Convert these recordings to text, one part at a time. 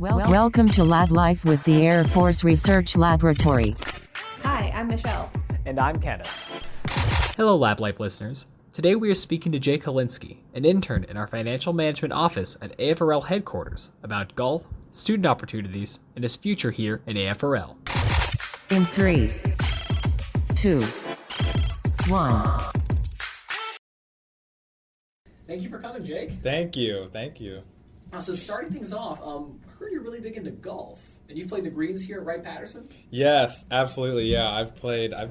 Welcome to Lab Life with the Air Force Research Laboratory. Hi, I'm Michelle. And I'm Kenneth. Hello, Lab Life listeners. Today we are speaking to Jake Helinski, an intern in our financial management office at AFRL headquarters, about golf, student opportunities, and his future here at AFRL. In 3, 2, 1. Thank you for coming, Jake. Thank you. So starting things off, I heard you're really big into golf, and you've played the greens here at Wright-Patterson? Yes, absolutely. Yeah, I've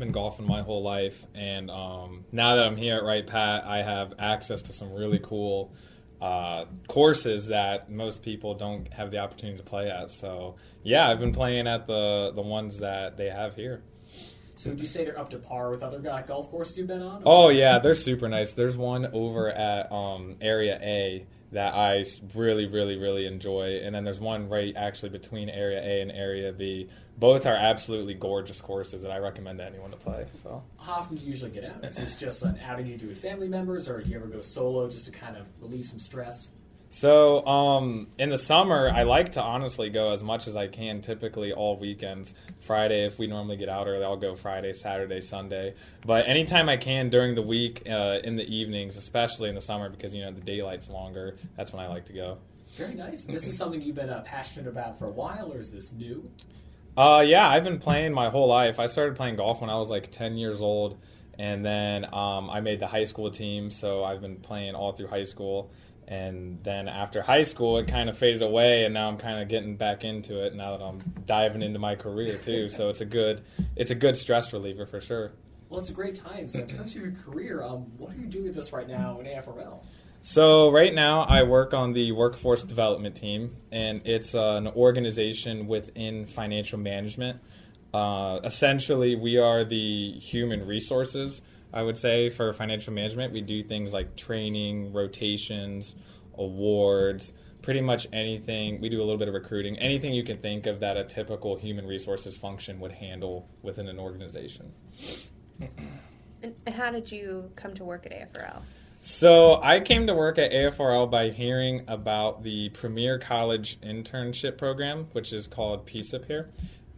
been golfing my whole life, and now that I'm here at Wright-Pat, I have access to some really cool courses that most people don't have the opportunity to play at. So yeah, I've been playing at the ones that they have here. So would you say they're up to par with other golf courses you've been on? Oh yeah, they're super nice. There's one over at Area A that I really enjoy. And then there's one right actually between Area A and Area B. Both are absolutely gorgeous courses that I recommend to anyone to play. So, how often do you usually get out? Is this just an outing you do with family members, or do you ever go solo just to kind of relieve some stress? So in the summer, I like to honestly go as much as I can, typically all weekends. Friday, if we normally get out early, I'll go Friday, Saturday, Sunday. But anytime I can during the week, in the evenings, especially in the summer, because, the daylight's longer, that's when I like to go. Very nice. This is something you've been passionate about for a while, or is this new? Yeah, I've been playing my whole life. I started playing golf when I was like 10 years old, and then I made the high school team, so I've been playing all through high school. And then after high school, it kind of faded away, and now I'm kind of getting back into it now that I'm diving into my career too. So it's a good stress reliever for sure. Well, it's a great time. So in terms of your career, what are you doing with this right now in AFRL? So right now I work on the workforce development team, and it's an organization within financial management. Essentially, we are the human resources, I would say, for financial management. We do things like training, rotations, awards, pretty much anything. We do a little bit of recruiting, anything you can think of that a typical human resources function would handle within an organization. And how did you come to work at AFRL? So I came to work at AFRL by hearing about the Premier College Internship Program, which is called PCIP here.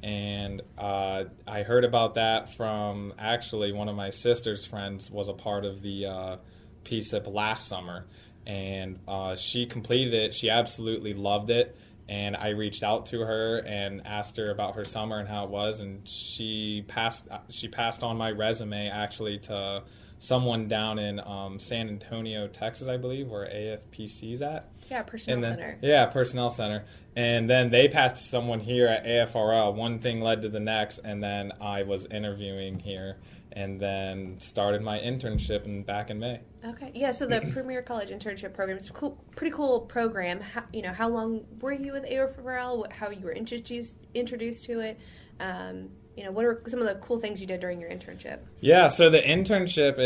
And I heard about that from actually one of my sister's friends was a part of the PCIP last summer. And she completed it. She absolutely loved it. And I reached out to her and asked her about her summer and how it was. And she passed on my resume actually to someone down in San Antonio, Texas, I believe, where AFPC's at. Yeah, Personnel Center. Yeah, Personnel Center. And then they passed to someone here at AFRL. One thing led to the next, and then I was interviewing here and then started my internship back in May. Okay. Yeah, so the Premier College Internship Program is a pretty cool program. How long were you with AFRL? How you were introduced to it? What are some of the cool things you did during your internship? Yeah, so the internship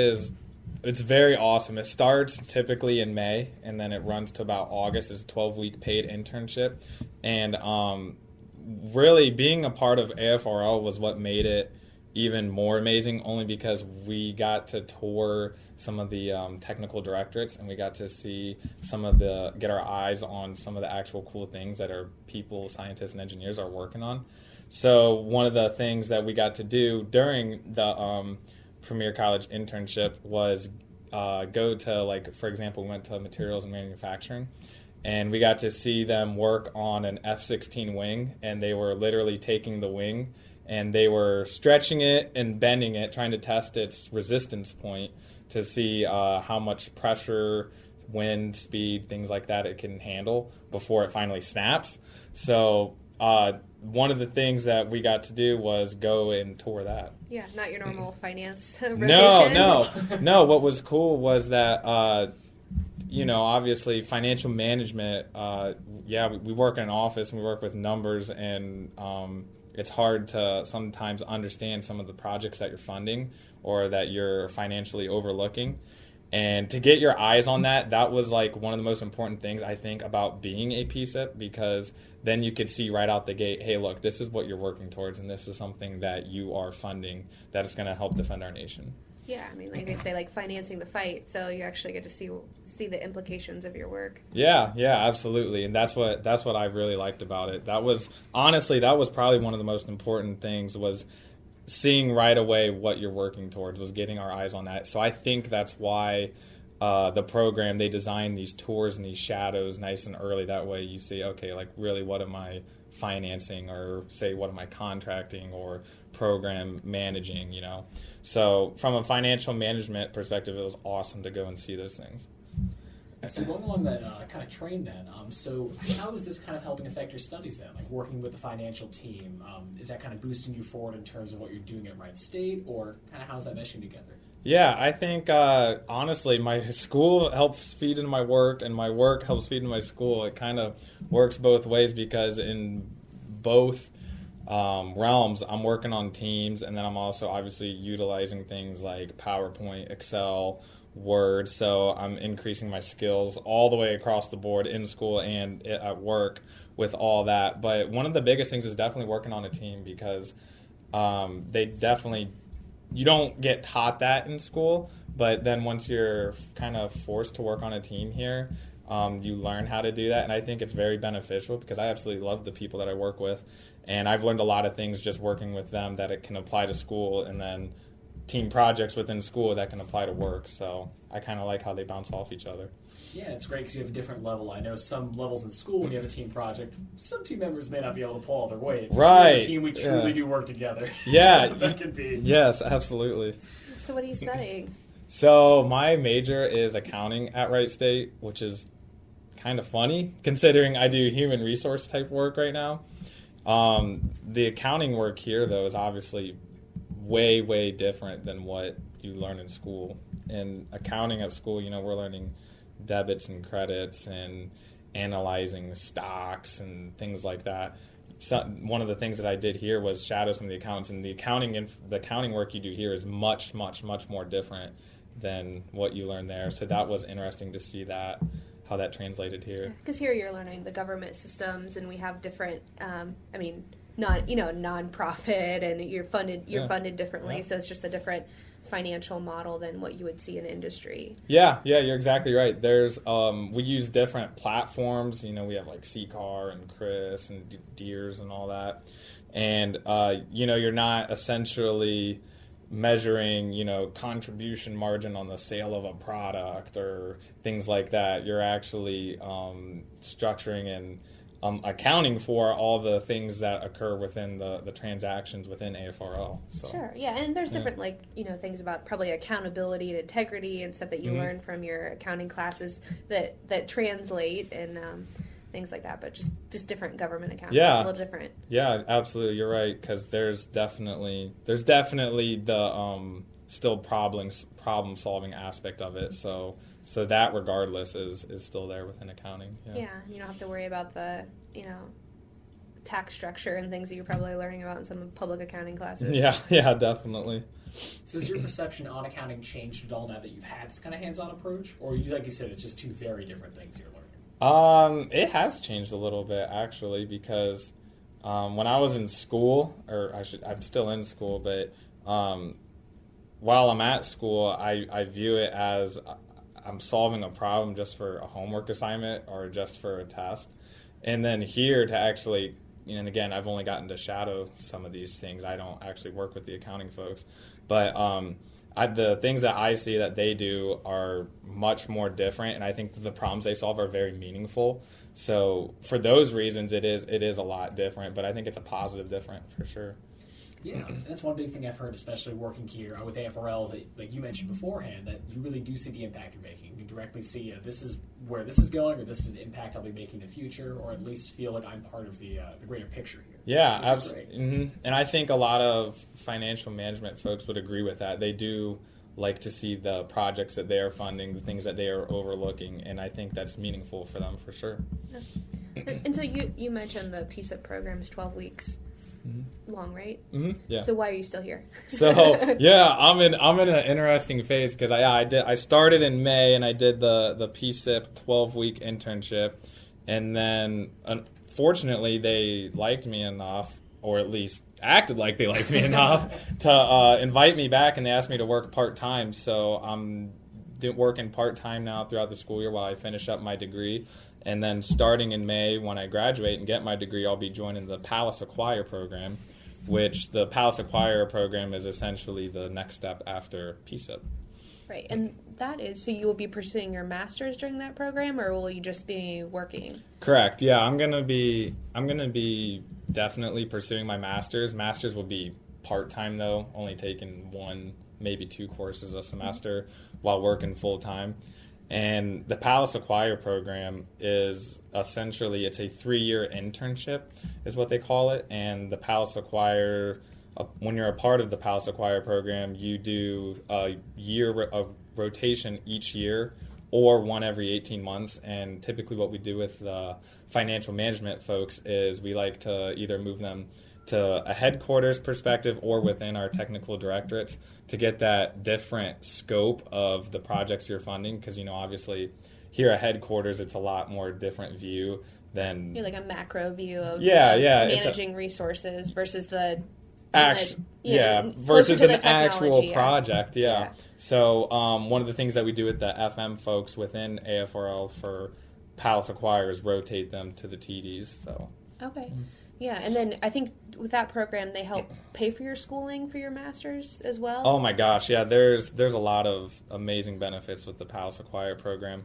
it's very awesome. It starts typically in May, and then it runs to about August. It's a 12-week paid internship. And really being a part of AFRL was what made it even more amazing, only because we got to tour some of the technical directorates, and we got to see get our eyes on some of the actual cool things that our people, scientists, and engineers are working on. So one of the things that we got to do during the Premier College internship was go to, for example, we went to materials and manufacturing, and we got to see them work on an F-16 wing, and they were literally taking the wing, and they were stretching it and bending it, trying to test its resistance point to see how much pressure, wind, speed, things like that it can handle before it finally snaps. So one of the things that we got to do was go and tour that. Yeah, not your normal finance rotation. No. What was cool was that, obviously financial management, we work in an office and we work with numbers, and it's hard to sometimes understand some of the projects that you're funding or that you're financially overlooking. And to get your eyes on that was like one of the most important things, I think, about being a PCIP, because then you could see right out the gate, hey, look, this is what you're working towards, and this is something that you are funding that is going to help defend our nation. Yeah, I mean, like they say, like financing the fight, so you actually get to see the implications of your work. Yeah, absolutely, and that's what I really liked about it. That was probably one of the most important things, was seeing right away what you're working towards, was getting our eyes on that. So I think that's why the program, they designed these tours and these shadows nice and early. That way you see, okay, like really what am I financing, or say what am I contracting or program managing, you know. So from a financial management perspective, it was awesome to go and see those things. So going along that kind of train then, so how is this kind of helping affect your studies then? Like working with the financial team, is that kind of boosting you forward in terms of what you're doing at Wright State, or kind of how's that meshing together? Yeah, I think honestly, my school helps feed into my work, and my work helps feed into my school. It kind of works both ways, because in both realms, I'm working on teams, and then I'm also obviously utilizing things like PowerPoint, Excel, Word. So I'm increasing my skills all the way across the board in school and at work with all that. But one of the biggest things is definitely working on a team, because you don't get taught that in school, but then once you're kind of forced to work on a team here, you learn how to do that. And I think it's very beneficial, because I absolutely love the people that I work with, and I've learned a lot of things just working with them that it can apply to school, and then team projects within school that can apply to work. So I kind of like how they bounce off each other. Yeah, it's great because you have a different level. I know some levels in school, when you have a team project, some team members may not be able to pull all their weight. Right. As a team, we truly do work together. Yeah. So that could be. Yes, absolutely. So what are you studying? So my major is accounting at Wright State, which is kind of funny considering I do human resource type work right now. The accounting work here, though, is obviously way, way different than what you learn in school. In accounting at school, you know, we're learning debits and credits and analyzing stocks and things like that. So one of the things that I did here was shadow some of the accountants, and the accounting work you do here is much, much, much more different than what you learn there. So that was interesting to see that, how that translated here. Because here you're learning the government systems, and we have different, non-profit, and you're funded differently. Yeah. So it's just a different financial model than what you would see in industry. Yeah, you're exactly right. There's we use different platforms. You know, we have like CCAR and CRIS and DEERS and all that. And you're not essentially measuring, contribution margin on the sale of a product or things like that. You're actually structuring and accounting for all the things that occur within the transactions within AFRL. So. Sure, yeah, and there's different things about probably accountability and integrity and stuff that you learn from your accounting classes that translate and things like that. But just different government accounting, a little different. Yeah, absolutely, you're right, because there's definitely the still problem solving aspect of it. So that, regardless, is still there within accounting. Yeah, you don't have to worry about the, tax structure and things that you're probably learning about in some public accounting classes. Yeah, definitely. So has your perception on accounting changed at all now that you've had this kind of hands-on approach? Or, like you said, it's just two very different things you're learning? It has changed a little bit, actually, because when I was in school, I'm still in school, but while I'm at school, I view it as I'm solving a problem just for a homework assignment or just for a test. And then here to actually, and again, I've only gotten to shadow some of these things. I don't actually work with the accounting folks. But the things that I see that they do are much more different, and I think the problems they solve are very meaningful. So for those reasons, it is a lot different, but I think it's a positive different for sure. Yeah, and that's one big thing I've heard, especially working here with AFRL, is that, like you mentioned beforehand, that you really do see the impact you're making. You can directly see this is where this is going, or this is an impact I'll be making in the future, or at least feel like I'm part of the greater picture here. Yeah, absolutely. Mm-hmm. And I think a lot of financial management folks would agree with that. They do like to see the projects that they are funding, the things that they are overlooking, and I think that's meaningful for them for sure. Yeah. And so you mentioned the PCIP program is 12 weeks. Long, right? Mm-hmm. Yeah. So why are you still here? So yeah, I'm in an interesting phase because I started in May and I did the PCIP 12-week internship, and then unfortunately they liked me enough, or at least acted like they liked me enough to invite me back, and they asked me to work part-time. So I'm working part-time now throughout the school year while I finish up my degree. And then starting in May, when I graduate and get my degree, I'll be joining the Palace Acquire program, which the Palace Acquire program is essentially the next step after PCIP. Right, and that is, so you will be pursuing your master's during that program, or will you just be working? Correct. Yeah, I'm gonna be definitely pursuing my master's. Master's will be part-time though, only taking 1, maybe 2 courses a semester while working full-time. And the Palace Acquire program is essentially, it's a 3-year internship is what they call it. And the Palace Acquire, when you're a part of the Palace Acquire program, you do a year of rotation each year or one every 18 months. And typically what we do with the financial management folks is we like to either move them to a headquarters perspective or within our technical directorates to get that different scope of the projects you're funding. Because, obviously here at headquarters, it's a lot more different view than... You're like a macro view of managing resources versus the... versus an actual project, yeah. So one of the things that we do with the FM folks within AFRL for Palace Acquire is rotate them to the TDs. So okay, yeah, and then I think with that program they help pay for your schooling for your master's as well. Oh my gosh, yeah. There's a lot of amazing benefits with the Palace Acquire program.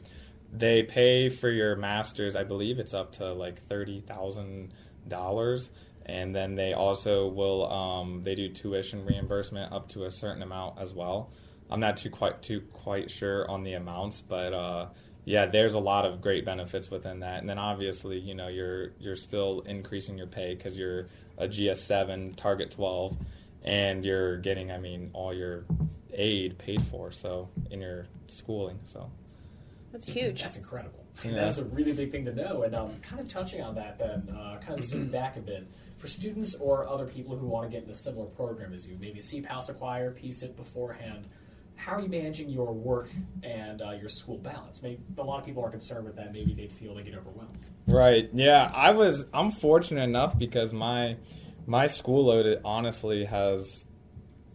They pay for your master's. I believe it's up to like $30,000. And then they also will they do tuition reimbursement up to a certain amount as well. I'm not quite sure on the amounts, but there's a lot of great benefits within that. And then obviously, you're still increasing your pay because you're a GS7 target 12, and you're getting all your aid paid for in your schooling. So that's huge. That's incredible. Yeah. That's a really big thing to know. And kind of touching on that, then kind of zoom back a bit. For students or other people who want to get in a similar program as you, maybe see Palace Acquire, PCIP beforehand, how are you managing your work and your school balance? Maybe a lot of people are concerned with that. Maybe they'd feel they get overwhelmed. Right. Yeah. I'm fortunate enough because my school load honestly has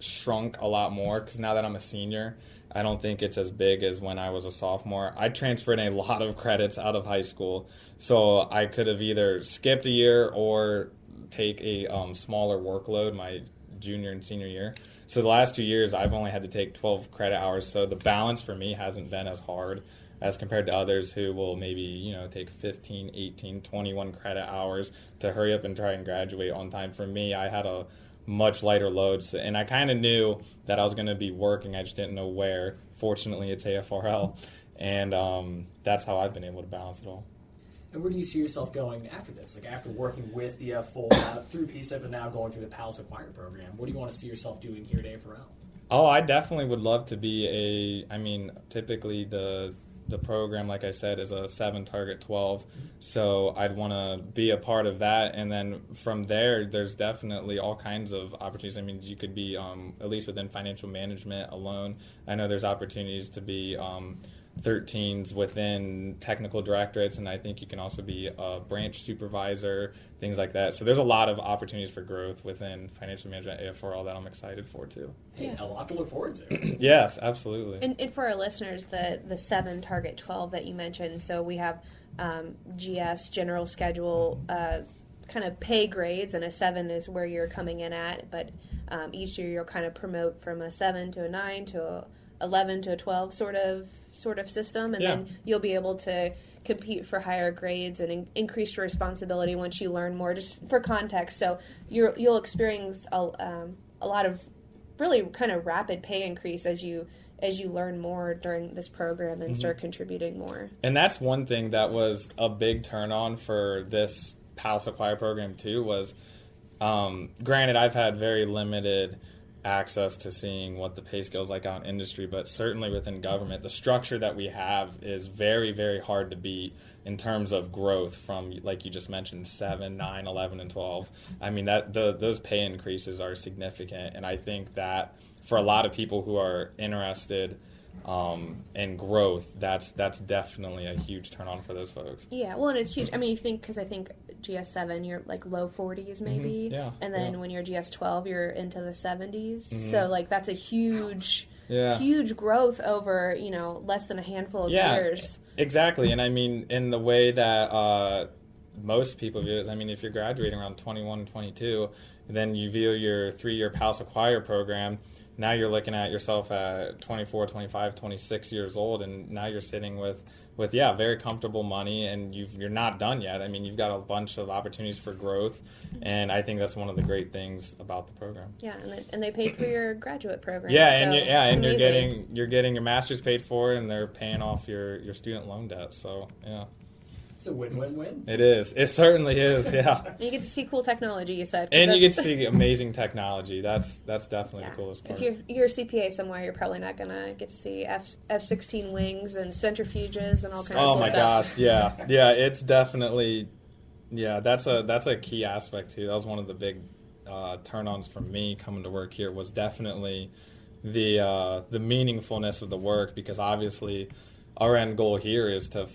shrunk a lot more because now that I'm a senior, I don't think it's as big as when I was a sophomore. I transferred a lot of credits out of high school, so I could have either skipped a year or take a smaller workload my junior and senior year. So the last 2 years, I've only had to take 12 credit hours, so the balance for me hasn't been as hard as compared to others who will maybe, take 15, 18, 21 credit hours to hurry up and try and graduate on time. For me, I had a much lighter load, and I kind of knew that I was going to be working. I just didn't know where. Fortunately, it's AFRL, and that's how I've been able to balance it all. And where do you see yourself going after this? Like after working with the full through PCIP and now going through the Palace Acquire program, what do you want to see yourself doing here at AFRL? Oh, I definitely would love to be typically the program, like I said, is a 7 target 12. So I'd want to be a part of that. And then from there, there's definitely all kinds of opportunities. You could be, at least within financial management alone, I know there's opportunities to be 13s within technical directorates, and I think you can also be a branch supervisor, things like that. So there's a lot of opportunities for growth within financial management at AFRL that I'm excited for too. Hey, a lot to look forward to. Yes, absolutely. And for our listeners, the 7 target 12 that you mentioned, so we have GS, general schedule, kind of pay grades, and a 7 is where you're coming in at, but each year you'll kind of promote from a 7 to a 9 to a 11 to a 12 sort of system, and then you'll be able to compete for higher grades and increase your responsibility once you learn more. Just for context, so you'll experience a lot of really kind of rapid pay increase as you learn more during this program and start contributing more. And that's one thing that was a big turn on for this Palace Acquire program too, was granted I've had very limited access to seeing what the pay scale is like out in industry, but certainly within government, the structure that we have is very, very hard to beat in terms of growth from, like you just mentioned, 7, 9, 11, and 12. Those pay increases are significant, and I think that for a lot of people who are interested in growth, that's definitely a huge turn on for those folks. Yeah, well, and it's huge. I mean, because I think GS7, you're like low 40s maybe. Yeah, And then yeah. when you're GS12, you're into the 70s. So like that's a huge growth over, less than a handful of years. Exactly. And I mean, in the way that most people view it, I mean, if you're graduating around 21, 22, then you view your 3-year PALS Acquire program. Now you're looking at yourself at 24, 25, 26 years old, and now you're sitting with very comfortable money, and you're not done yet. I mean, you've got a bunch of opportunities for growth, and I think that's one of the great things about the program. Yeah, and they paid for your graduate program. Yeah, so and it's you're getting your master's paid for, and they're paying off your student loan debt. So yeah. It's a win-win-win. It is. It certainly is. Yeah. And you get to see cool technology, you said. And you get to see amazing technology. That's definitely the coolest part. If you're a CPA somewhere, you're probably not gonna get to see F-16 wings and centrifuges and all kinds of Oh cool my stuff. gosh, yeah. It's definitely, that's a key aspect too. That was one of the big turn-ons for me coming to work here. Was definitely the meaningfulness of the work, because obviously our end goal here is to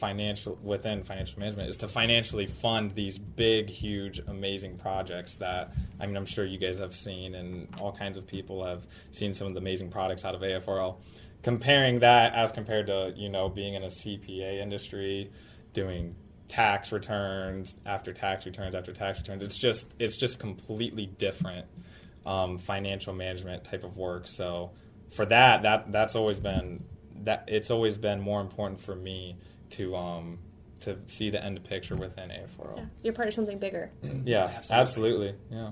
within financial management, is to financially fund these big, huge, amazing projects that, I mean, I'm sure you guys have seen, and all kinds of people have seen some of the amazing products out of AFRL. Comparing that as compared to, being in a CPA industry, doing tax returns after tax returns after tax returns, it's just completely different financial management type of work. So for that's always been it's always been more important for me to see the end picture within AFRL. Yeah, you're part of something bigger. Yes, absolutely. Yeah.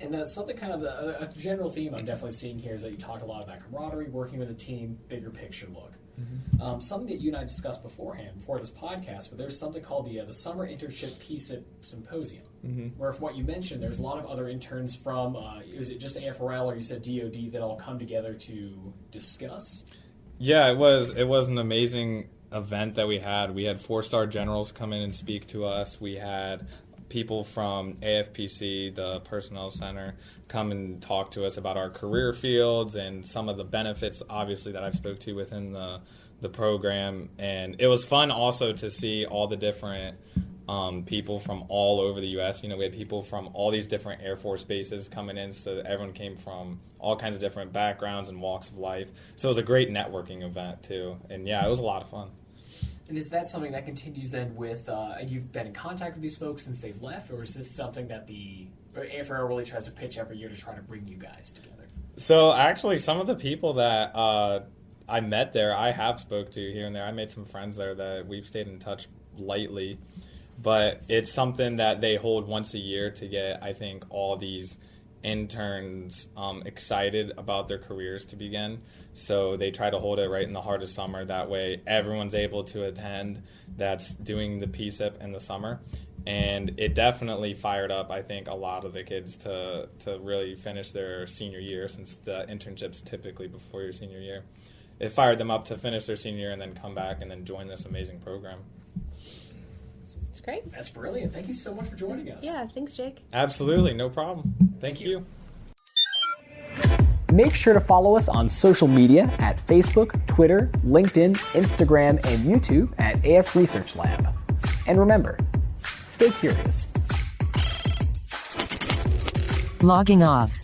And something kind of a general theme I'm definitely seeing here is that you talk a lot about camaraderie, working with a team, bigger picture look. Mm-hmm. Something that you and I discussed before this podcast, but there's something called the Summer Internship PCIP Symposium, where from what you mentioned, there's a lot of other interns from, is it just AFRL or you said DOD that all come together to discuss? Yeah, it was an amazing event that we had. We had 4-star generals come in and speak to us. We had people from AFPC, the Personnel Center, come and talk to us about our career fields and some of the benefits, obviously, that I've spoke to within the program. And it was fun also to see all the different people from all over the U.S. We had people from all these different Air Force bases coming in, so everyone came from all kinds of different backgrounds and walks of life. So it was a great networking event, too. And, yeah, it was a lot of fun. And is that something that continues then with, you've been in contact with these folks since they've left, or is this something that the AFRL really tries to pitch every year to try to bring you guys together? So, actually, some of the people that I met there, I have spoke to here and there. I made some friends there that we've stayed in touch lightly. But it's something that they hold once a year to get, I think, all these interns excited about their careers to begin. So they try to hold it right in the heart of summer. That way everyone's able to attend that's doing the PCIP in the summer. And it definitely fired up, I think, a lot of the kids to really finish their senior year, since the internship's typically before your senior year. It fired them up to finish their senior year and then come back and then join this amazing program. It's great. That's brilliant. Thank you so much for joining us. Yeah, thanks, Jake. Absolutely, no problem. Thank you. Make sure to follow us on social media at Facebook, Twitter, LinkedIn, Instagram, and YouTube at AF Research Lab. And remember, stay curious. Logging off.